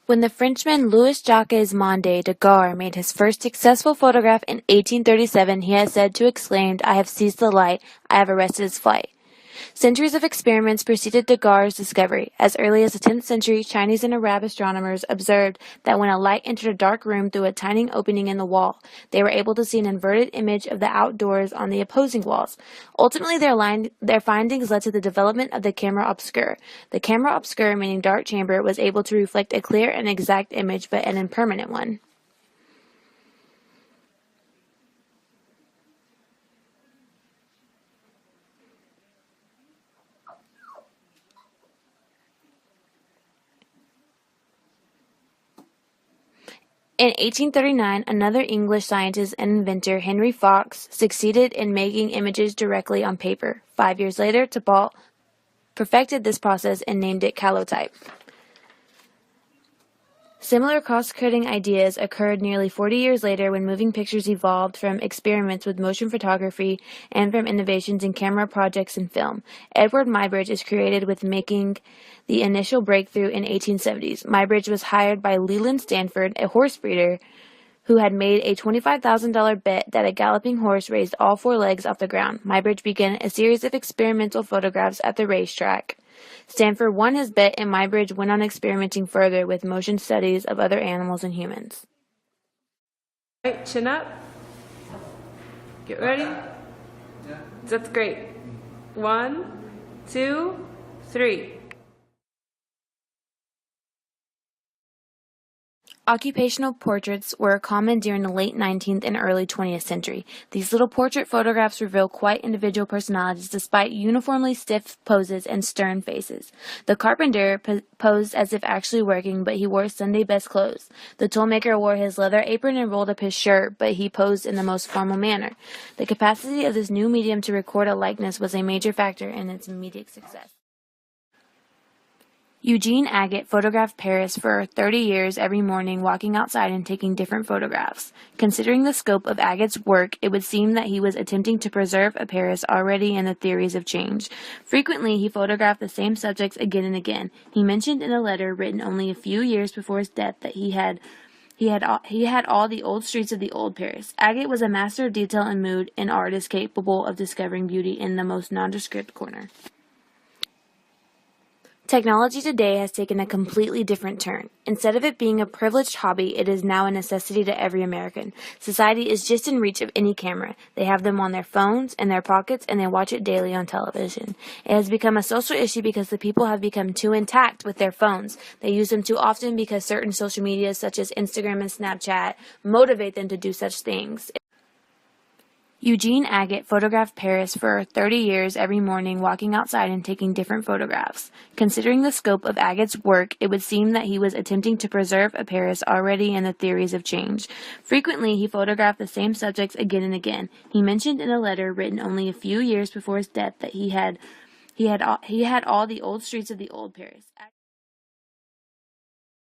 When the Frenchman Louis-Jacques Daguerre made his first successful photograph in 1837, he is said to exclaimed, "I have seized the light, I have arrested its flight." Centuries of experiments preceded Daguerre's discovery. As early as the 10th century, Chinese and Arab astronomers observed that when a light entered a dark room through a tiny opening in the wall, they were able to see an inverted image of the outdoors on the opposing walls. Ultimately, their findings led to the development of the camera obscure. The camera obscure, meaning dark chamber, was able to reflect a clear and exact image, but an impermanent one. In 1839, another English scientist and inventor, Henry Fox, succeeded in making images directly on paper. 5 years later, T'Ball perfected this process and named it calotype. Similar cross-cutting ideas occurred nearly 40 years later when moving pictures evolved from experiments with motion photography and from innovations in camera projects and film. Edward Muybridge is credited with making the initial breakthrough in 1870s. Muybridge was hired by Leland Stanford, a horse breeder, who had made a $25,000 bet that a galloping horse raised all four legs off the ground. Muybridge began a series of experimental photographs at the racetrack. Stanford won his bet, and Muybridge went on experimenting further with motion studies of other animals and humans. All right, chin up. Get ready. Yeah. That's great. 1, 2, 3. Occupational portraits were common during the late 19th and early 20th century. These little portrait photographs reveal quite individual personalities despite uniformly stiff poses and stern faces. The carpenter posed as if actually working, but he wore Sunday best clothes. The toolmaker wore his leather apron and rolled up his shirt, but he posed in the most formal manner. The capacity of this new medium to record a likeness was a major factor in its immediate success. Eugene Agate photographed Paris for 30 years every morning, walking outside and taking different photographs. Considering the scope of Agate's work, it would seem that he was attempting to preserve a Paris already in the theories of change. Frequently, he photographed the same subjects again and again. He mentioned in a letter written only a few years before his death that he had all the old streets of the old Paris. Agate was a master of detail and mood, an artist capable of discovering beauty in the most nondescript corner. Technology today has taken a completely different turn. Instead of it being a privileged hobby, it is now a necessity to every American. Society is just in reach of any camera. They have them on their phones, in their pockets, and they watch it daily on television. It has become a social issue because the people have become too intact with their phones. They use them too often because certain social medias such as Instagram and Snapchat motivate them to do such things. Eugene Agate photographed Paris for 30 years every morning, walking outside and taking different photographs. Considering the scope of Agate's work, it would seem that he was attempting to preserve a Paris already in the theories of change. Frequently, he photographed the same subjects again and again. He mentioned in a letter written only a few years before his death that he had all the old streets of the old Paris.